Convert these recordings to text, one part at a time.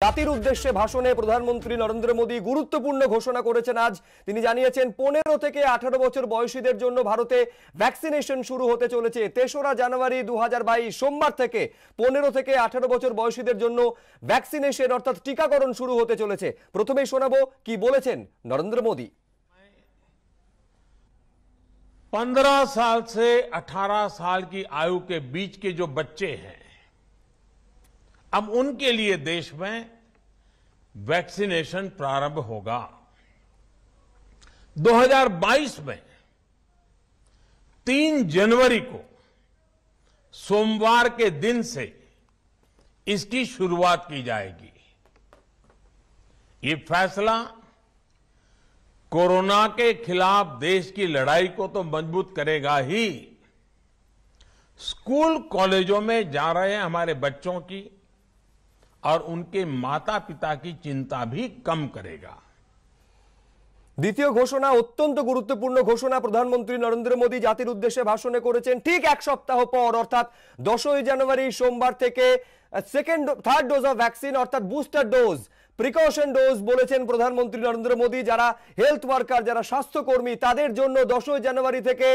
জাতির উদ্দেশ্যে ভাষণে প্রধানমন্ত্রী নরেন্দ্র মোদী গুরুত্বপূর্ণ ঘোষণা করেছেন। আজ তিনি জানিয়েছেন 15 থেকে 18 বছর বয়সীদের জন্য ভারতে ভ্যাকসিনেশন শুরু হতে চলেছে। 3রা জানুয়ারি 2022 সোমবার থেকে 15 থেকে 18 বছর বয়সীদের জন্য ভ্যাকসিনেশন অর্থাৎ টিকাকরণ শুরু হতে চলেছে। প্রথমেই শোনাবো কি বলেছেন নরেন্দ্র মোদী। 15 साल से 18 साल की आयु के बीच के जो बच्चे हैं, अब उनके लिए देश में वैक्सीनेशन प्रारंभ होगा। 2022 में 3 जनवरी को सोमवार के दिन से इसकी शुरुआत की जाएगी। ये फैसला कोरोना के खिलाफ देश की लड़ाई को तो मजबूत करेगा ही, स्कूल कॉलेजों में जा रहे हमारे बच्चों की और उनके माता पिता की चिंता भी कम करेगा। দ্বিতীয় ঘোষণা অত্যন্ত গুরুত্বপূর্ণ ঘোষণা প্রধানমন্ত্রী নরেন্দ্র মোদী জাতির উদ্দেশ্যে ভাষণে করেছেন ঠিক এক সপ্তাহ পর অর্থাৎ 10ই জানুয়ারি সোমবার থেকে থার্ড ডোজ অফ ভ্যাকসিন অর্থাৎ বুস্টার ডোজ প্রিকশন ডোজ বলেছেন প্রধানমন্ত্রী নরেন্দ্র মোদী। যারা হেলথ ওয়ার্কার, যারা স্বাস্থ্যকর্মী, তাদের জন্য 10ই জানুয়ারি থেকে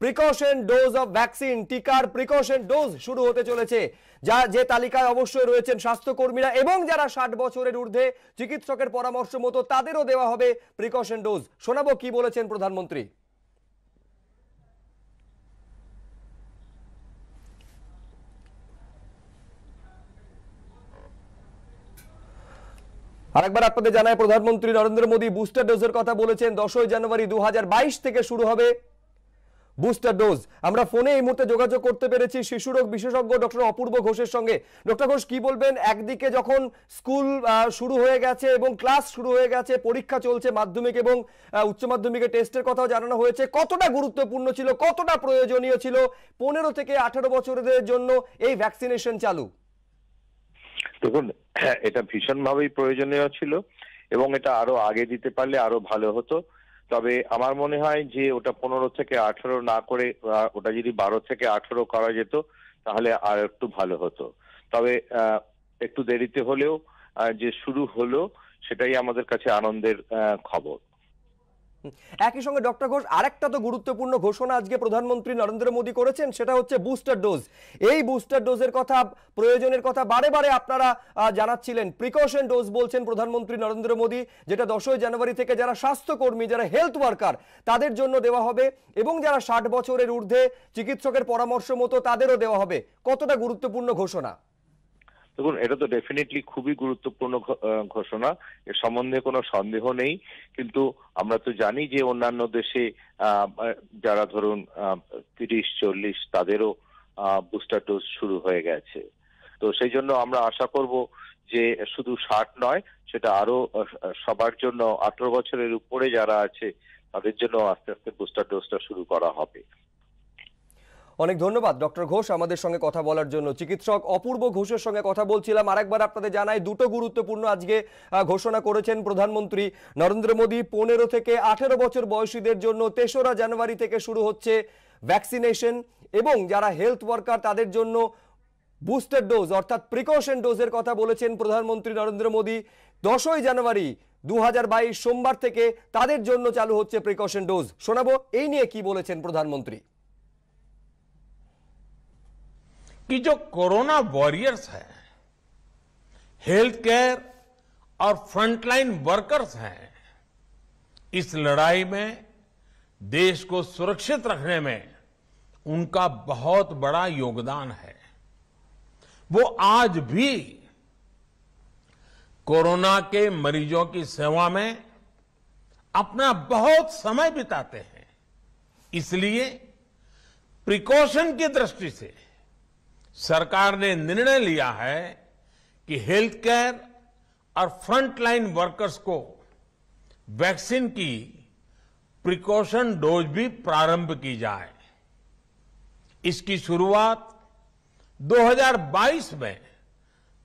প্রিকশন ডোজ অফ ভ্যাকসিন টিকার প্রিকশন ডোজ শুরু হতে চলেছে। যে তালিকায় অবশ্যই রয়েছেন স্বাস্থ্যকর্মীরা এবং যারা 60 বছরের ঊর্ধ্বে চিকিৎসকের পরামর্শ মতো তাদেরও দেওয়া হবে প্রিকশন ডোজ। শোনাবো কি বলেছেন প্রধানমন্ত্রী। আরেকবার আপনাদের জানায় প্রধানমন্ত্রী নরেন্দ্র মোদী বুস্টার ডোজের কথা বলেছেন। 10ই জানুয়ারি 2022 থেকে শুরু হবে বুস্টার ডোজ। আমরা ফোনে এই মুহূর্তে যোগাযোগ করতে পেরেছি শিশুরোগ বিশেষজ্ঞ ডক্টর অপূর্ব ঘোষের সঙ্গে। ডক্টর ঘোষ, কি বলবেন? একদিকে যখন স্কুল শুরু হয়ে গেছে এবং ক্লাস শুরু হয়ে গেছে, পরীক্ষা চলছে, মাধ্যমিক এবং উচ্চ মাধ্যমিকের টেস্টের কথাও জানানো হয়েছে, কতটা গুরুত্বপূর্ণ ছিল, কতটা প্রয়োজনীয় ছিল 15 থেকে 18 বছরের জন্য এই ভ্যাকসিনেশন চালু? দেখুন, এটা ভীষণভাবেই প্রয়োজনীয় ছিল এবং এটা আরো আগে দিতে পারলে আরো ভালো হতো। তবে আমার মনে হয় যে ওটা 15 থেকে 18 না করে ওটা যদি 12 থেকে 18 করা যেত তাহলে আর একটু ভালো হতো। তবে একটু দেরিতে হলেও যে শুরু হলো সেটাই আমাদের কাছে আনন্দের খবর। একই সঙ্গে ডক্টর ঘোষ, আরেকটা তো গুরুত্বপূর্ণ ঘোষণা আজকে প্রধানমন্ত্রী নরেন্দ্র মোদী করেছেন, সেটা হচ্ছে বুস্টার ডোজ। এই বুস্টার ডোজের কথা, প্রয়োজনের কথা বারে বারে আপনারা জানাচ্ছিলেন। প্রিকশন ডোজ বলছেন প্রধানমন্ত্রী নরেন্দ্র মোদী, যেটা 10ই জানুয়ারি থেকে যারা স্বাস্থ্যকর্মী, যারা হেলথ ওয়ার্কার তাদের জন্য দেওয়া হবে এবং যারা 60 বছরের ঊর্ধ্বে চিকিৎসকের পরামর্শ মতো তাদেরও দেওয়া হবে। কতটা গুরুত্বপূর্ণ ঘোষণা? দেখুন, এটা তো ডেফিনেটলি খুবই গুরুত্বপূর্ণ ঘোষণা, এর সম্বন্ধে কোনো সন্দেহ নেই। কিন্তু আমরা তো জানি যে অন্যান্য দেশে যারা ধরুন 30-40 তাদেরও বুস্টার ডোজ শুরু হয়ে গেছে। তো সেই জন্য আমরা আশা করব যে শুধু 60 নয়, সেটা আরো সবার জন্য 18 বছরের উপরে যারা আছে তাদের জন্য আস্তে আস্তে বুস্টার ডোজটা শুরু করা হবে। অনেক ধন্যবাদ ডক্টর ঘোষ আমাদের সঙ্গে কথা বলার জন্য। চিকিৎসক অপূর্ব ঘোষের সঙ্গে কথা বলছিলাম। আরেকবার আপনাদের জানাই, দুটো গুরুত্বপূর্ণ আজকে ঘোষণা করেছেন প্রধানমন্ত্রী নরেন্দ্র মোদী। 15 থেকে 18 বছর বয়সীদের জন্য 3রা জানুয়ারি থেকে শুরু হচ্ছে ভ্যাকসিনেশন এবং যারা হেলথ ওয়ার্কার তাদের জন্য বুস্টার ডোজ অর্থাৎ প্রিকশন ডোজের কথা বলেছেন প্রধানমন্ত্রী নরেন্দ্র মোদী। 10ই জানুয়ারি 2022 সোমবার থেকে তাদের জন্য চালু হচ্ছে প্রিকশন ডোজ। শোনাবো এই নিয়ে কি বলেছেন প্রধানমন্ত্রী। कि जो कोरोना वॉरियर्स हैं, हेल्थ केयर और फ्रंटलाइन वर्कर्स हैं, इस लड़ाई में देश को सुरक्षित रखने में उनका बहुत बड़ा योगदान है। वो आज भी कोरोना के मरीजों की सेवा में अपना बहुत समय बिताते हैं। इसलिए प्रिकॉशन की दृष्टि से सरकार ने निर्णय लिया है कि हेल्थ केयर और फ्रंटलाइन वर्कर्स को वैक्सीन की प्रिकॉशन डोज भी प्रारंभ की जाए। इसकी शुरुआत 2022 में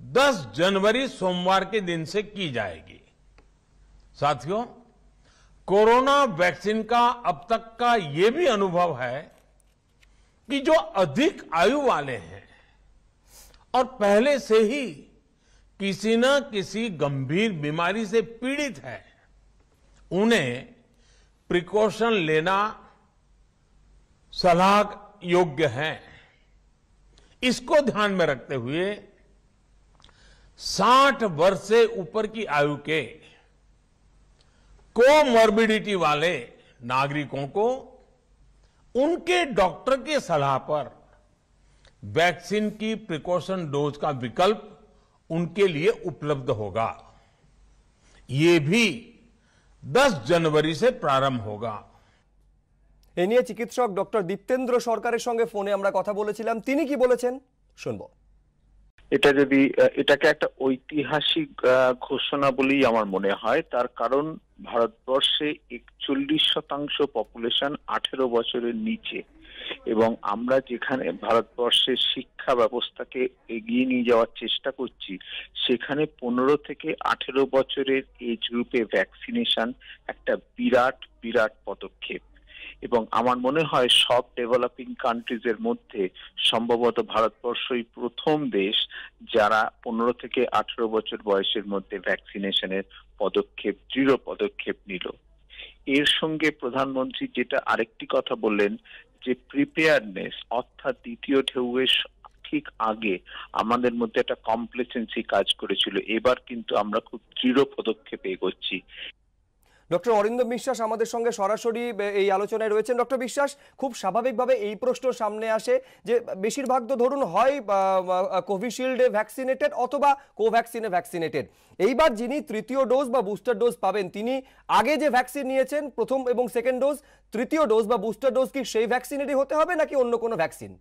10 जनवरी सोमवार के दिन से की जाएगी। साथियों, कोरोना वैक्सीन का अब तक का ये भी अनुभव है कि जो अधिक आयु वाले हैं और पहले से ही किसी न किसी गंभीर बीमारी से पीड़ित है, उन्हें प्रिकॉशन लेना सलाह योग्य है। इसको ध्यान में रखते हुए 60 वर्ष से ऊपर की आयु के कोमॉर्बिडिटी वाले नागरिकों को उनके डॉक्टर की सलाह पर वैक्सीन की प्रिकॉशन डोज का विकल्प उनके लिए उपलब्ध होगा। ये भी 10 जनवरी से प्रारंभ होगा। এ নিয়ে চিকিৎসক ডক্টর দীপ্তেন্দ্র সরকারের সঙ্গে ফোনে আমরা কথা বলেছিলাম, তিনি কি বলেছেন শুনবো। এটাকে একটা ঐতিহাসিক ঘোষণা বলেই আমার মনে হয়। তার কারণ ভারতবর্ষে 41% পপুলেশন 18 বছরের নিচে, এবং আমরা যেখানে ভারতবর্ষের শিক্ষা ব্যবস্থাকে এগিয়ে নিয়ে যাওয়ার চেষ্টা করছি, সেখানে 15 থেকে 18 বছরের এজ গ্রুপে ভ্যাকসিনেশন একটা বিরাট বিরাট পদক্ষেপ। এবং আমার মনে হয় সব ডেভেলপিং কান্ট্রিজের মধ্যে সম্ভবত ভারতবর্ষই প্রথম দেশ যারা 15 থেকে 18 বছর বয়সের মধ্যে ভ্যাকসিনেশনের দৃঢ় পদক্ষেপ নিল। এর সঙ্গে প্রধানমন্ত্রী যেটা আরেকটি কথা বললেন যে প্রিপেয়ারনেস, অর্থাৎ দ্বিতীয় ঢেউয়ের ঠিক আগে আমাদের মধ্যে একটা কমপ্লেসেন্সি কাজ করেছিল, এবার কিন্তু আমরা খুব দৃঢ় পদক্ষেপে এগোচ্ছি। ডক্টর অরিন্দম বিশ্বাস আমাদের সঙ্গে সরাসরি এই আলোচনায় রয়েছেন। ডক্টর বিশ্বাস, খুব স্বাভাবিকভাবে এই প্রশ্ন সামনে আসে যে বেশিরভাগ তো ধরুন হয় কোভিশিল্ডে ভ্যাকসিনেটেড অথবা কোভ্যাক্সিনে ভ্যাকসিনেটেড। এইবার যিনি তৃতীয় ডোজ বা বুস্টার ডোজ পাবেন, তিনি আগে যে ভ্যাকসিন নিয়েছেন প্রথম এবং সেকেন্ড ডোজ, তৃতীয় ডোজ বা বুস্টার ডোজ কি সেই ভ্যাকসিনেরই হতে হবে নাকি অন্য কোনো ভ্যাকসিন?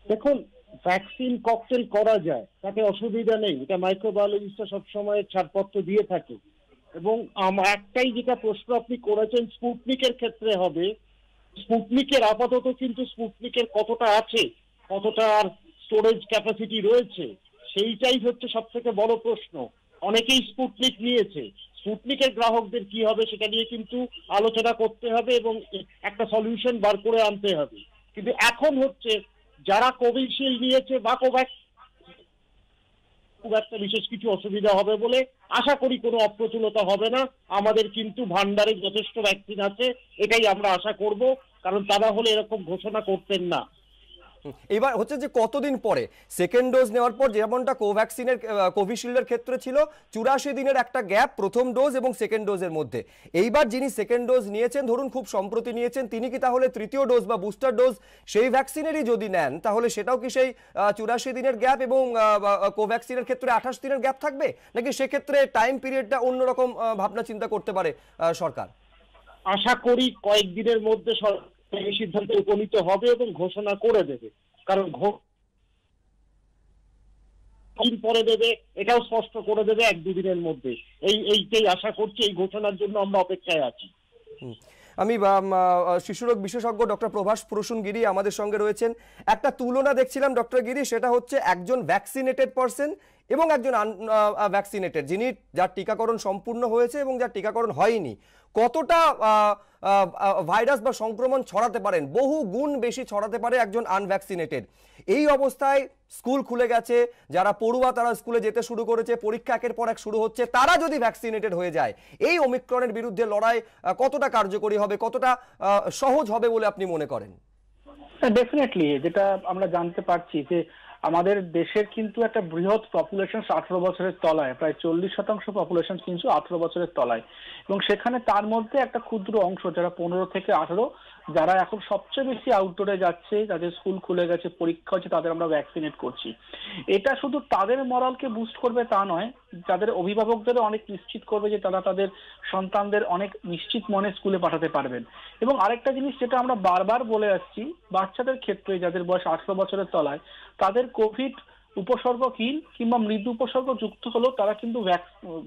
দেখুন, ভ্যাকসিন ককটেল করা যায়, তাতে অসুবিধা নেই। এটা মাইক্রোবায়োলজিস্টরা সবসময় ছাড়পত্র দিয়ে থাকে। এবং একটাই যেটা প্রশ্ন আপনি করেছেন স্পুটনিকের ক্ষেত্রে হবে, স্পুটনিকের আপাতত কিন্তু স্পুটনিকের কতটা আছে, কতটা স্টোরেজ ক্যাপাসিটি রয়েছে, সেইটাই হচ্ছে সব থেকে বড় প্রশ্ন। অনেকেই স্পুটনিক নিয়েছে, স্পুটনিকের গ্রাহকদের কি হবে সেটা নিয়ে কিন্তু আলোচনা করতে হবে এবং একটা সলিউশন বার করে আনতে হবে। কিন্তু এখন হচ্ছে যারা কোভিশিল্ড নিয়েছে বা কোভ্যাক্স, খুব একটা বিশেষ কিছু অসুবিধা হবে বলে আশা করি, কোনো অপ্রতুলতা হবে না। আমাদের কিন্তু ভান্ডারে যথেষ্ট ভ্যাকসিন আছে, এটাই আমরা আশা করব, কারণ তারা হলে এরকম ঘোষণা করতেন না। এবার হচ্ছে যে কতদিন পরে সেকেন্ড ডোজ নেওয়ার পর, যেমনটা কোভ্যাক্সিনের কোভিশিল্ডের ক্ষেত্রে ছিল 84 দিনের একটা গ্যাপ প্রথম ডোজ এবং সেকেন্ড ডোজের মধ্যে, এইবার যিনি সেকেন্ড ডোজ নিয়েছেন, ধরুন খুব সম্প্রতি নিয়েছেন, তিনি কি তাহলে তৃতীয় ডোজ বা বুস্টার ডোজ সেই ভ্যাকসিনেরই যদি নেন, তাহলে সেটাও কি সেই 84 দিনের গ্যাপ এবং কোভ্যাক্সিনের ক্ষেত্রে 28 দিনের গ্যাপ থাকবে, নাকি সেক্ষেত্রে টাইম পিরিয়ডটা অন্যরকম ভাবনা চিন্তা করতে পারে সরকার? আশা করি কয়েকদিনের মধ্যে এই সিদ্ধান্তে উপনীত হবে এবং ঘোষণা করে দেবে। কারণ পরে দেবে, এটাও স্পষ্ট করে দেবে 1-2 দিনের মধ্যে। এইটাই আশা করছি, এই ঘোষণার জন্য আমরা অপেক্ষায় আছি। আমি শিশুরোগ বিশেষজ্ঞ ডক্টর প্রভাস প্রসূন গিরি আমাদের সঙ্গে রয়েছেন। একটা তুলনা দেখছিলাম ডক্টর গিরি, সেটা হচ্ছে একজন ভ্যাকসিনেটেড পারসন এবং একজন আনভ্যাকসিনেটেড, যিনি যার টিকাকরণ সম্পূর্ণ হয়েছে এবং যার টিকাকরণ হয়নি, কতটা ভাইরাস বা সংক্রমণ ছড়াতে পারেন। বহু গুণ বেশি ছড়াতে পারে একজন আনভ্যাকসিনেটেড। এই অবস্থায় স্কুল খুলে গেছে, যারা পড়ুয়া তারা স্কুলে যেতে শুরু করেছে, পরীক্ষা একের পর এক শুরু হচ্ছে, তারা যদি ভ্যাকসিনেটেড হয়ে যায়, এই ওমিক্রনের বিরুদ্ধে লড়াই কতটা কার্যকরী হবে, কতটা সহজ হবে বলে আপনি মনে করেন? ডেফিনেটলি, যেটা আমরা জানতে পারছি যে আমাদের দেশের কিন্তু একটা বৃহৎ পপুলেশন 18 বছরের তলায়, প্রায় 40% পপুলেশন কিন্তু 18 বছরের তলায়, এবং সেখানে তার মধ্যে একটা ক্ষুদ্র অংশ যারা 15 থেকে 18, যারা এখন সবচেয়ে বেশি আউটডোরে যাচ্ছে, যাদের স্কুল খুলে গেছে, পরীক্ষা হচ্ছে, তাদের আমরা ভ্যাকসিনেট করছি। এটা শুধু তাদের মরালকে বুস্ট করবে তা নয়, যাদের অভিভাবকদেরও অনেক নিশ্চিত করবে যে তারা তাদের সন্তানদের অনেক নিশ্চিত মনে স্কুলে পাঠাতে পারবেন। এবং আরেকটা জিনিস যেটা আমরা বারবার বলে আসছি, বাচ্চাদের ক্ষেত্রে যাদের বয়স 18 বছরের তলায়, তাদের কোভিড উপসর্গহীন কিংবা মৃদু উপসর্গ যুক্ত হলেও তারা কিন্তু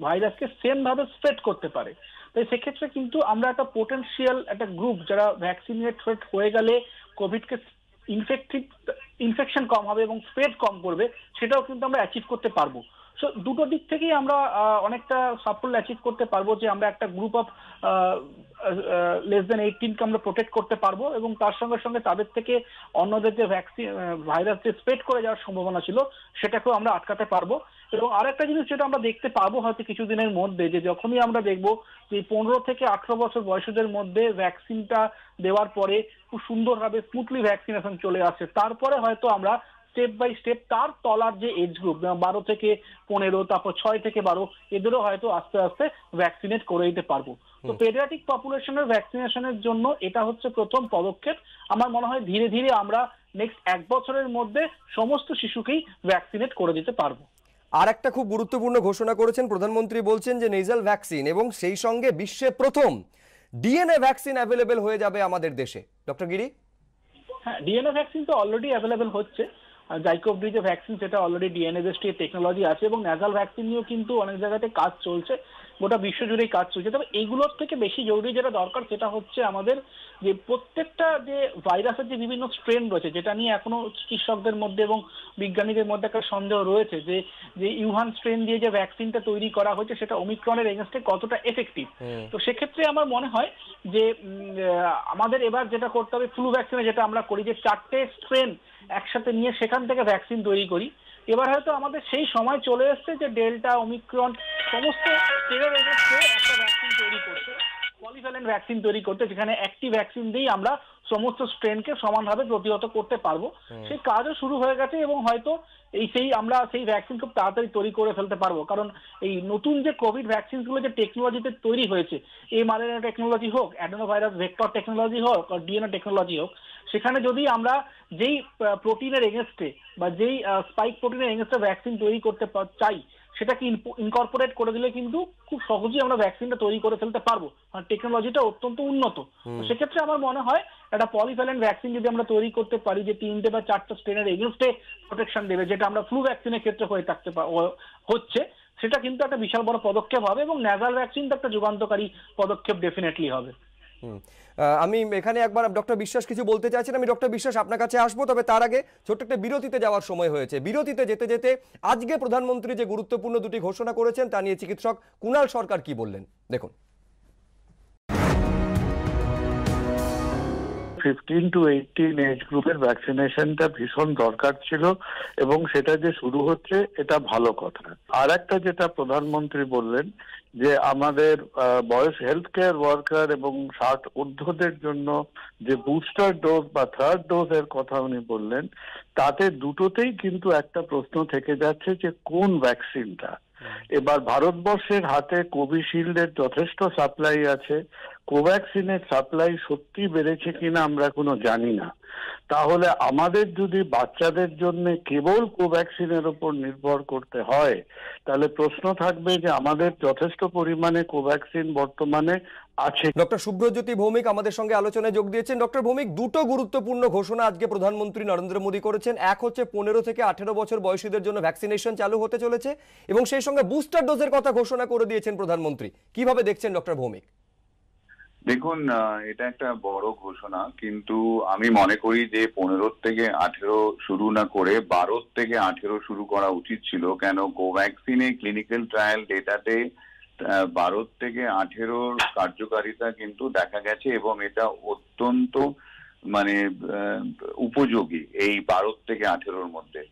ভাইরাসকে সেম ভাবে স্প্রেড করতে পারে। তাই সেক্ষেত্রে কিন্তু আমরা একটা পোটেনশিয়াল একটা গ্রুপ যারা ভ্যাকসিনেটেড হয়ে গেলে কোভিডকে ইনফেকশন কম হবে এবং স্প্রেড কম করবে, সেটাও কিন্তু আমরা অ্যাচিভ করতে পারবো। সো দুটো দিক থেকেই আমরা অনেকটা সাফল্য অ্যাচিভ করতে পারবো, যে আমরা একটা গ্রুপ অফ লেস দেন 18কে আমরা প্রোটেক্ট করতে পারবো, এবং তার সঙ্গে সঙ্গে তাদের থেকে অন্যদের যে ভাইরাস যে স্প্রেড করে যাওয়ার সম্ভাবনা ছিল সেটাকেও আমরা আটকাতে পারবো। এবং আরেকটা জিনিস যেটা আমরা দেখতে পাবো হয়তো কিছুদিনের মধ্যে, যে যখনই আমরা দেখবো যে 15 থেকে 18 বছর বয়সীদের মধ্যে ভ্যাকসিনটা দেওয়ার পরে খুব সুন্দরভাবে স্মুথলি ভ্যাকসিনেশন চলে আসছে, তারপরে হয়তো আমরা স্টেপ বাই স্টেপ তার তলার যে এজ গ্রুপ 12 থেকে 15, তারপর 6 থেকে 12, এদেরও হয়তো আস্তে আস্তে ভ্যাকসিনেট করে দিতে পারবো। তো পেডিয়াট্রিক পপুলেশনের ভ্যাকসিনেশনের জন্য এটা হচ্ছে প্রথম পদক্ষেপ। আমার মনে হয় ধীরে ধীরে আমরা নেক্সট 1 বছরের মধ্যে সমস্ত শিশুকেই ভ্যাকসিনেট করে দিতে পারবো। আর একটা খুব গুরুত্বপূর্ণ ঘোষণা করেছেন প্রধানমন্ত্রী, বলছেন যে নেজাল ভ্যাকসিন এবং সেই সঙ্গে বিশ্বে প্রথম ডিএনএ ভ্যাকসিন অ্যাভেলেবেল হয়ে যাবে আমাদের দেশে। ডক্টর গিরি। হ্যাঁ, ডিএনএ ভ্যাকসিন তো অলরেডি অ্যাভেলেবেল হচ্ছে। জাইকোভ-ডি যে ভ্যাকসিন সেটা অলরেডি ডিএনএ বেসড টেকনোলজি আছে, এবং ন্যাজাল ভ্যাকসিন নিয়েও কিন্তু অনেক জায়গাতে কাজ চলছে, গোটা বিশ্বজুড়েই কাজ চলছে। তবে এগুলোর থেকে বেশি জরুরি যেটা দরকার সেটা হচ্ছে আমাদের যে প্রত্যেকটা যে ভাইরাসের যে বিভিন্ন স্ট্রেন রয়েছে, যেটা নিয়ে এখনো চিকিৎসকদের মধ্যে এবং বিজ্ঞানীদের মধ্যে একটা সন্দেহ রয়েছে যে ইউহান স্ট্রেন দিয়ে যে ভ্যাকসিনটা তৈরি করা হয়েছে সেটা ওমিক্রনের এগেনস্টে কতটা এফেক্টিভ। তো সেক্ষেত্রে আমার মনে হয় যে আমাদের এবার যেটা করতে হবে, ফ্লু ভ্যাকসিনে যেটা আমরা করি যে 4টে স্ট্রেন একসাথে নিয়ে সেখান থেকে ভ্যাকসিন তৈরি করি, এবার হয়তো আমাদের সেই সময় চলে এসছে যে ডেল্টা, ওমিক্রন সমস্ত স্ট্রেনের এগেনস্টে একটা ভ্যাকসিন তৈরি করতে, পলিভ্যালেন্ট ভ্যাকসিন তৈরি করতে, যেখানে একটি ভ্যাকসিন দিয়েই আমরা সমস্ত স্ট্রেনকে সমানভাবে প্রতিহত করতে পারবো। সেই কাজও শুরু হয়ে গেছে, এবং হয়তো আমরা সেই ভ্যাকসিন খুব তাড়াতাড়ি তৈরি করে ফেলতে পারবো। কারণ এই নতুন যে কোভিড ভ্যাকসিন গুলো যে টেকনোলজিতে তৈরি হয়েছে, mRNA টেকনোলজি হোক, অ্যাডেনোভাইরাস ভেক্টর টেকনোলজি হোক, আর ডিএনএ টেকনোলজি হোক, সেখানে যদি আমরা যেই প্রোটিনের এগেনস্টে বা যেই স্পাইক প্রোটিনের এগেনস্টে ভ্যাকসিন তৈরি করতে চাই, সেটাকে ইনকর্পোরেট করে দিলে কিন্তু খুব সহজেই আমরা ভ্যাকসিনটা তৈরি করে ফেলতে পারবো। আর টেকনোলজিটা অত্যন্ত উন্নত। সেক্ষেত্রে আমার মনে হয় একটা পলিভ্যালেন্ট ভ্যাকসিন যদি আমরা তৈরি করতে পারি, যে 3টে বা 4টে স্ট্রেনের এগেনস্টে প্রোটেকশন দেবে, যেটা আমরা ফ্লু ভ্যাকসিনের ক্ষেত্রে হয়ে থাকতে হচ্ছে, সেটা কিন্তু একটা বিশাল বড় পদক্ষেপ হবে, এবং ন্যাজাল ভ্যাকসিন তো একটা যুগান্তকারী পদক্ষেপ ডেফিনেটলি হবে। আমি এখানে একবার ডক্টর বিশ্বাস কিছু বলতে চাইছেন, আমি ডক্টর বিশ্বাস আপনার কাছে আসবো, তবে তার আগে ছোট্ট একটা বিরতিতে যাওয়ার সময় হয়েছে। বিরতিতে যেতে যেতে আজকে প্রধানমন্ত্রী যে গুরুত্বপূর্ণ দুটি ঘোষণা করেছেন তা নিয়ে চিকিৎসক কুণাল সরকার কি বললেন দেখুন। 15 to 18 এজ গ্রুপের ভ্যাকসিনেশনটা ভীষণ দরকার ছিল, এবং সেটা যে শুরু হচ্ছে এটা ভালো কথা। আর একটা যেটা প্রধানমন্ত্রী বললেন যে আমাদের বয়স হেলথ কেয়ার ওয়ার্কার এবং 60 ঊর্ধ্বদের জন্য যে বুস্টার ডোজ বা থার্ড ডোজের কথা উনি বললেন, তাতে দুটোতেই কিন্তু একটা প্রশ্ন থেকে যাচ্ছে যে কোন ভ্যাকসিনটা। এবার ভারতবর্ষের হাতে কোভিশিল্ডের যথেষ্ট সাপ্লাই আছে, কোভ্যাক্সিনের সাপ্লাই সত্যি বেড়েছে কিনা আমরা এখনো জানি না। তাহলে আমাদের যদি বাচ্চাদের জন্য কেবল কোভ্যাক্সিনের উপর নির্ভর করতে হয়, তাহলে প্রশ্ন থাকবে যে আমাদের যথেষ্ট পরিমাণে কোভ্যাক্সিন বর্তমানে আছে। ডক্টর শুভ্রজ্যোতি ভৌমিক আমাদের সঙ্গে আলোচনায় যোগ দিয়েছেন। ডক্টর ভৌমিক, দুটো গুরুত্বপূর্ণ ঘোষণা আজকে প্রধানমন্ত্রী নরেন্দ্র মোদী করেছেন। এক হচ্ছে 15 থেকে 18 বছর বয়সীদের জন্য ভ্যাকসিনেশন চালু হতে চলেছে, এবং সেই সঙ্গে বুস্টার ডোজের কথা ঘোষণা করে দিয়েছেন প্রধানমন্ত্রী। কিভাবে দেখছেন ডক্টর ভৌমিক? দেখুন, এটা একটা বড় ঘোষণা, কিন্তু আমি মনে করি যে 15 থেকে 18 শুরু না করে 12 থেকে 18 শুরু করা উচিত ছিল। কেন, কোভ্যাক্সিনে ক্লিনিক্যাল ট্রায়াল ডেটাতে 12 থেকে 18 কার্যকারিতা কিন্তু দেখা গেছে, এবং এটা অত্যন্ত উপযোগী এই 12 থেকে 18 মধ্যে।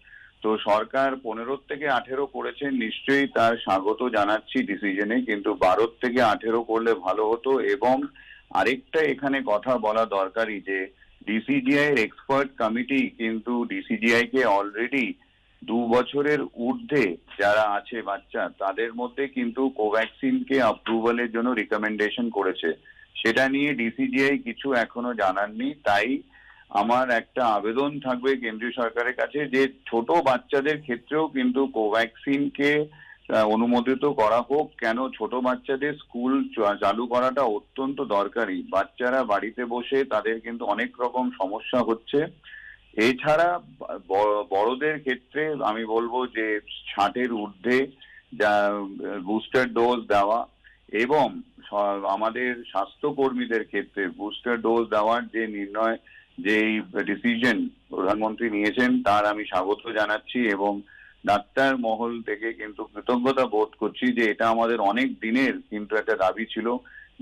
তো সরকার 15 থেকে 18 করেছেন, নিশ্চয়ই তার স্বাগত জানাচ্ছি ডিসিশনে, কিন্তু 12 থেকে 18 করলে ভালো হতো। এবং আরেকটা এখানে কথা বলা দরকারি যে ডিসিজিআই এর এক্সপার্ট কমিটি কিন্তু ডিসিজিআই কে অলরেডি 2 বছরের ঊর্ধ্বে যারা আছে বাচ্চা, তাদের মধ্যে কিন্তু কোভ্যাক্সিনকে অ্যাপ্রুভালের জন্য রিকমেন্ডেশন করেছে। সেটা নিয়ে ডিসিজিআই কিছু এখনো জানাননি। তাই আমার একটা আবেদন থাকবে কেন্দ্রীয় সরকারের কাছে যে ছোট বাচ্চাদের ক্ষেত্রেও কিন্তু কোভ্যাক্সিনকে অনুমোদিত করা হোক। কেন, ছোট বাচ্চাদের স্কুল চালু করাটা অত্যন্ত দরকারি। বাচ্চারা বাড়িতে বসে তাদের কিন্তু অনেক রকম সমস্যা হচ্ছে। এছাড়া বড়দের ক্ষেত্রে আমি বলবো যে 60-এর ঊর্ধ্বে যা বুস্টার ডোজ দেওয়া, এবং আমাদের স্বাস্থ্যকর্মীদের ক্ষেত্রে বুস্টার ডোজ দেওয়ার যে নির্ণয়, যে ডিসিশন প্রধানমন্ত্রী নিয়েছেন, তার আমি স্বাগত জানাচ্ছি, এবং ডাক্তার মহল থেকে কিন্তু কৃতজ্ঞতা বোধ করছি যে এটা আমাদের অনেক দিনের কিন্তু একটা দাবি ছিল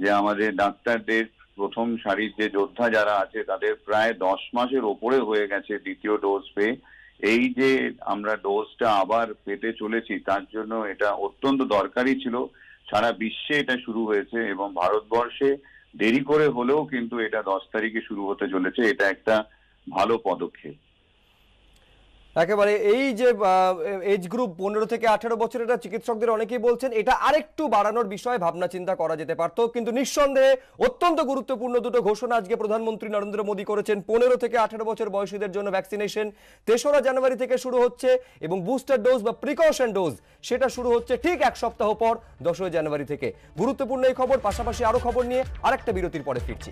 যে আমাদের ডাক্তারদের প্রথম সারির যে যোদ্ধা যারা আছে তাদের প্রায় 10 মাসের ওপরে হয়ে গেছে দ্বিতীয় ডোজ পেয়ে, এই যে আমরা ডোজটা আবার পেতে চলেছি তার জন্য এটা অত্যন্ত দরকারি ছিল। সারা বিশ্বে এটা শুরু হয়েছে এবং ভারতবর্ষে দেরি করে হলেও কিন্তু এটা 10 তারিখে শুরু হতে চলেছে। এটা একটা ভালো পদক্ষেপ। একেবারে এই যে এজ গ্রুপ 15 থেকে 18 বছর, এটা চিকিৎসকদের অনেকেই বলছেন এটা আরেকটু বাড়ানোর বিষয়ে ভাবনা চিন্তা করা যেতে পারতো, কিন্তু নিঃসন্দেহে অত্যন্ত গুরুত্বপূর্ণ দুটো ঘোষণা আজকে প্রধানমন্ত্রী নরেন্দ্র মোদী করেছেন। 15 থেকে 18 বছর বয়সীদের জন্য ভ্যাকসিনেশন 3রা জানুয়ারি থেকে শুরু হচ্ছে এবং বুস্টার ডোজ বা প্রিকশন ডোজ সেটা শুরু হচ্ছে ঠিক এক সপ্তাহ পর 10 জানুয়ারি থেকে। গুরুত্বপূর্ণ এই খবর, পাশাপাশি আরো খবর নিয়ে আরেকটা বিরতির পরে ফিরছি।